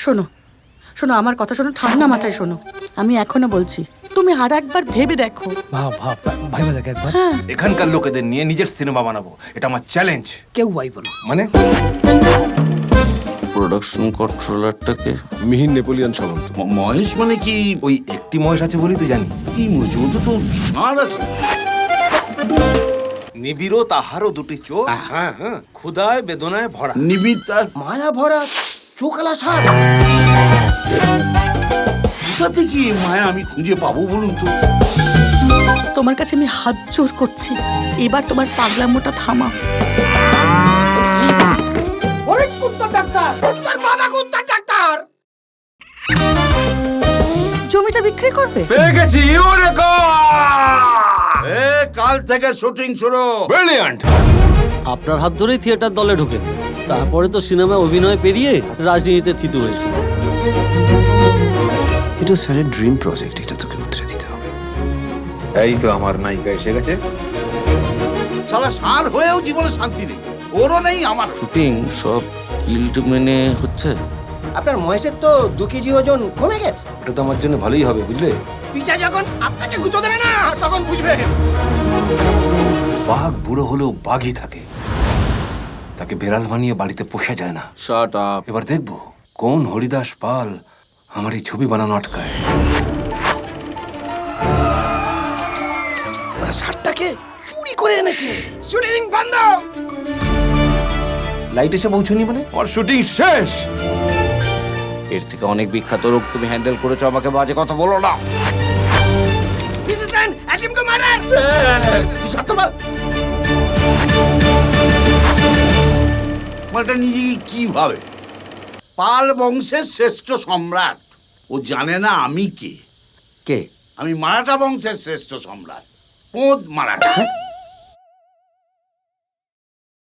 শোনো শোনো, আমার কথা শোনো, ঠান্ডা মাথায় শোনো। আমি এখনো বলছি, তুমি আর একবার ভেবে দেখো। ভাইবা দেখ একবার। এখানকার লোকেদের নিয়ে নিজের সিনেমা বানাবো, এটা আমার চ্যালেঞ্জ। কেউ ভাইবো না। মানে প্রোডাকশন কন্ট্রোলারটাকে মিহির নেপোলিয়ান সামন্ত। মহেশ মানে কি? ওই একটি মহেশ আছে বলি তো জানি। কি মরেছে? ও তো ষাঁড় আছে। নিবিড়ও তাহারও দুটি চোখ, হ্যাঁ হ্যাঁ, ক্ষুধায় বেদনায় ভরা। নিবিড় তার মায়া ভরা চোখালা সার। কোথা কি মায়া আমি খুঁজে পাবো বলুন তো? তোমার কাছে আমি হাত জোর করছি, এবার তোমার পাগলামোটা থামা। ওরে কুত্তা ডাক্তার, তোর বাবা কুত্তা ডাক্তার। জমিটা বিক্রি করবে? পেয়ে গেছি, ইউরেকা! কাল থেকে শুটিং শুরু। ব্রিলিয়ান্ট! আপনার হাত ধরেই থিয়েটার দলে ঢোকেন, তারপরে তো সিনেমায় অভিনয় পেরিয়ে রাজনীতিতে থিতু হয়েছে। এটা স্যারের ড্রিম প্রজেক্ট, এটা তোকে উতরে দিতে হবে। এই তো আমার নায়িকা এসে গেছে। শালা ষাঁড় হয়েও জীবনে শান্তি নেই, ওরও নেই আমার। শুটিং সব গিল্ড মেনে হচ্ছে। আপনার মহেশের তো 2 কেজি ওজন কমে গেছে। ওটা তো আমার জন্য ভালোই হবে, বুঝলে? পিতা যখন আপনাকে গুঁতো দেবে না, তখন বুঝবে। বাঘ বুড়ো হলেও বাঘই থাকে, তাকে বেড়াল বানিয়ে বাড়িতে পোষা যায় না। Shut up. এবার দেখবো কোন হরিদাস পাল আমার এই ছবি বানানো আটকায়। ওরা সারটাকে চুরি করে এনেছে। শুটিং বন্ধ। লাইট এসে পৌঁছনি মানে আমার শুটিং শেষ। এর থেকে অনেক বিখ্যাত রোগ তুমি হ্যান্ডেল করেছো, আমাকে বাজে কথা বলো না। This is an attempt to murder. সত্যবাদ মালটা নিজেকে কি ভাবে? পাল বংশের শ্রেষ্ঠ সম্রাট। ও জানে না আমি কে। কে? আমি মারাঠা বংশের শ্রেষ্ঠ সম্রাট, পোঁদ মারাঠা।